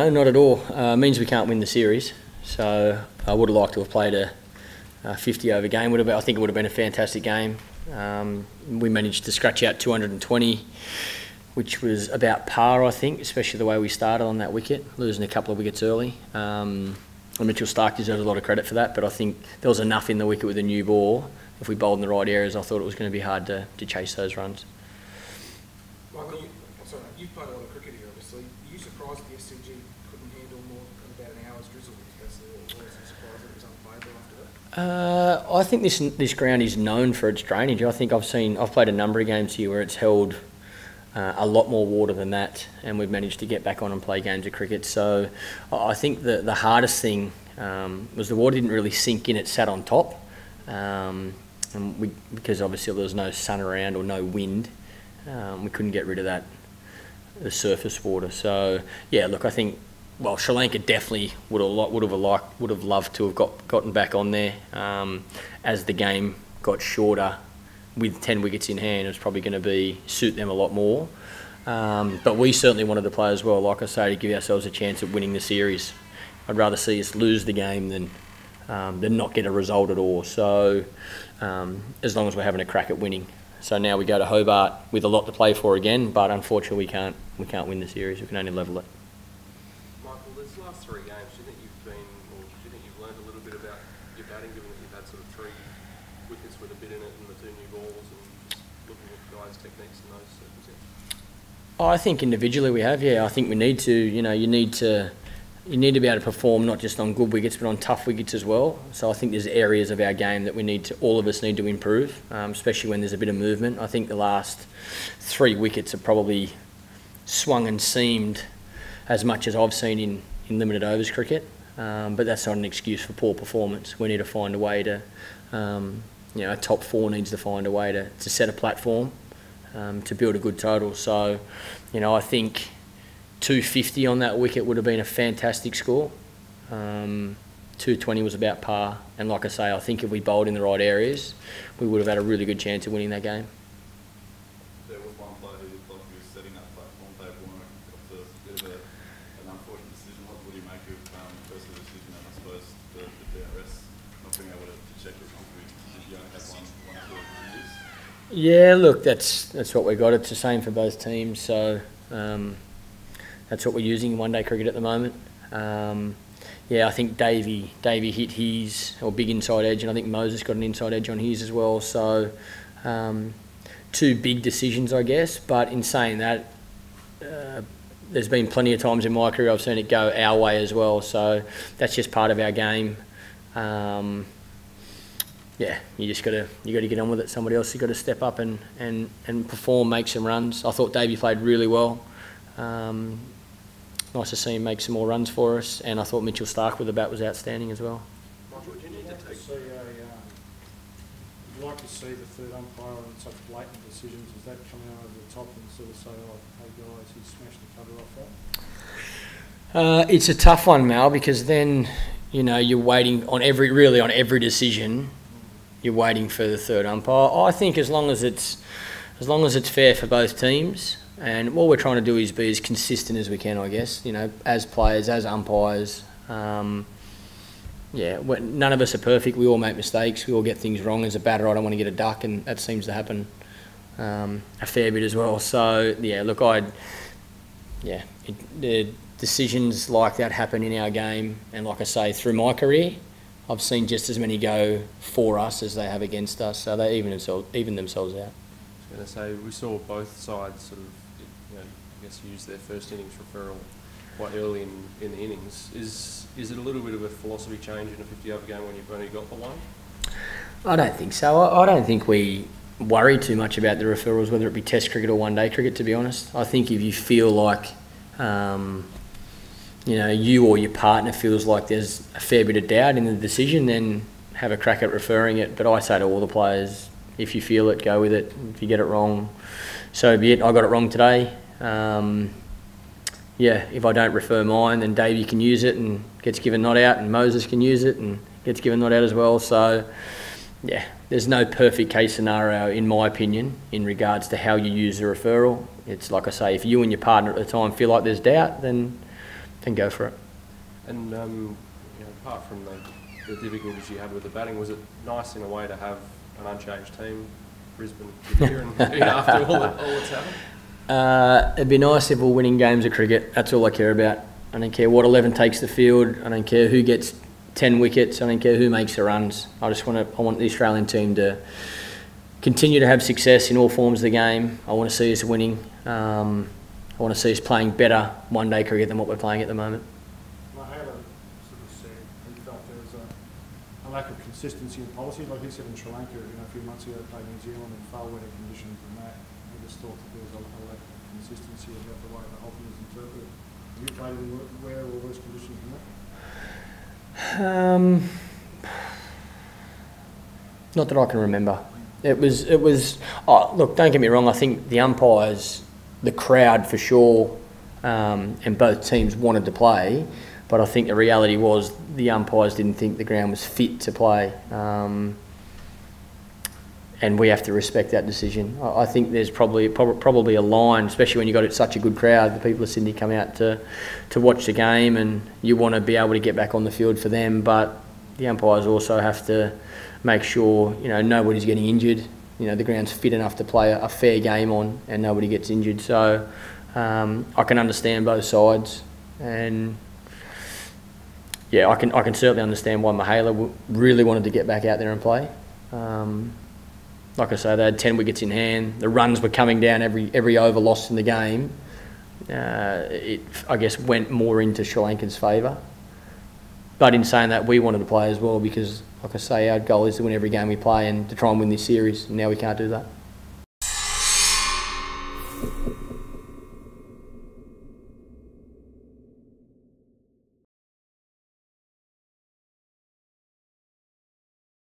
No, not at all. Means we can't win the series. So I would have liked to have played a 50-over game. I think it would have been a fantastic game. We managed to scratch out 220, which was about par, I think, especially the way we started on that wicket, losing a couple of wickets early. And Mitchell Starke deserves a lot of credit for that, but I think there was enough in the wicket with a new ball. If we bowled in the right areas, I thought it was going to be hard to chase those runs. Michael, you've played a lot of cricket here, obviously. Are you surprised that the SCG couldn't handle more than about an hour's drizzle? Or was you surprised that it was unplayable after that? I think this ground is known for its drainage. I think I've played a number of games here where it's held a lot more water than that, and we've managed to get back on and play games of cricket. So I think the hardest thing was the water didn't really sink in; it sat on top, because obviously there was no sun around or no wind. We couldn't get rid of the surface water. So yeah, look, I think Sri Lanka definitely would have loved to have gotten back on there. As the game got shorter, with 10 wickets in hand, it was probably going to suit them a lot more. But we certainly wanted to play as well, like I say, to give ourselves a chance of winning the series. I'd rather see us lose the game than not get a result at all. So as long as we're having a crack at winning. So now we go to Hobart with a lot to play for again, but unfortunately we can't win the series. We can only level it. Michael, these last 3 games, do you think you've learned a little bit about your batting, given that you've had sort of 3 wickets with a bit in it and the 2 new balls, and just looking at guys' techniques in those circumstances? I think individually we have, yeah. I think we need to, you need to be able to perform not just on good wickets but on tough wickets as well. So I think there's areas of our game that all of us need to improve, especially when there's a bit of movement. I think the last 3 wickets have probably swung and seamed as much as I've seen in limited overs cricket, but that's not an excuse for poor performance. We need to find a way to, a top 4 needs to find a way to set a platform to build a good total. So, I think 250 on that wicket would have been a fantastic score. 220 was about par, and like I say, I think if we bowled in the right areas, we would have had a really good chance of winning that game. There was one player who looked like he was setting that platform table, and it was a bit of an unfortunate decision. What do you make of first the decision and I suppose the DRS not being able to check it if you only had one to use? Yeah, look, that's what we got. It's the same for both teams, so that's what we're using in one-day cricket at the moment. I think Davey hit his big inside edge, and I think Moses got an inside edge on his as well. So 2 big decisions, I guess. But in saying that, there's been plenty of times in my career I've seen it go our way as well. So that's just part of our game. You just got to get on with it. Somebody else has got to step up and perform, make some runs. I thought Davey played really well. Nice to see him make some more runs for us, and I thought Mitchell Starke with the bat was outstanding as well. Michael, would you need to take... You'd like to see the third umpire on such blatant decisions. Is that coming over the top and sort of say, oh, hey guys, he smashed the cover off that? It's a tough one, Mal, because then you're waiting on every decision. You're waiting for the third umpire. I think as long as it's fair for both teams. And what we're trying to do is be as consistent as we can, I guess, as players, as umpires. None of us are perfect. We all make mistakes. We all get things wrong. As a batter, I don't want to get a duck, and that seems to happen a fair bit as well. So, look, the decisions like that happen in our game. And like I say, through my career, I've seen just as many go for us as they have against us. So they even themselves out. I was going to say, we saw both sides sort of, use their first innings referral quite early in the innings. Is it a little bit of a philosophy change in a 50-over game when you've only got the one? I don't think so. I don't think we worry too much about the referrals, whether it be Test cricket or one-day cricket, to be honest. I think if you feel like, you or your partner feels like there's a fair bit of doubt in the decision, then have a crack at referring it. But I say to all the players, if you feel it, go with it. If you get it wrong, so be it. I got it wrong today. If I don't refer mine, then Davey can use it and gets given not out, and Moses can use it and gets given not out as well. So, there's no perfect case scenario, in my opinion, in regards to how you use the referral. It's like I say, if you and your partner at the time feel like there's doubt, then then go for it. And apart from the difficulties you had with the batting, was it nice in a way to have an unchanged team, Brisbane here, and after all that's happened? It'd be nice if we're winning games of cricket. That's all I care about. I don't care what 11 takes the field. I don't care who gets 10 wickets. I don't care who makes the runs. I want the Australian team to continue to have success in all forms of the game. I want to see us winning. I want to see us playing better one-day cricket than what we're playing at the moment. Mahela sort of said he felt there was a lack of consistency in policy. Like he said in Sri Lanka, a few months ago, they played New Zealand in far wetter conditions than that. I just thought that there was a lack of consistency about the way the whole thing was interpreted. Have you played in wetter or worse conditions than that? Not that I can remember. It was. Oh, look, don't get me wrong. I think the umpires, the crowd for sure, and both teams wanted to play, but I think the reality was the umpires didn't think the ground was fit to play, and we have to respect that decision. I think there's probably a line, especially when you've got such a good crowd. The people of Sydney come out to watch the game, and you want to be able to get back on the field for them, but the umpires also have to make sure nobody's getting injured. The ground's fit enough to play a fair game on, and nobody gets injured. So I can understand both sides, and yeah, I can certainly understand why Mahela really wanted to get back out there and play. Like I say, they had 10 wickets in hand. The runs were coming down every over lost in the game. It, I guess, went more into Sri Lanka's favour. But in saying that, we wanted to play as well because, like I say, our goal is to win every game we play and to try and win this series. And now we can't do that.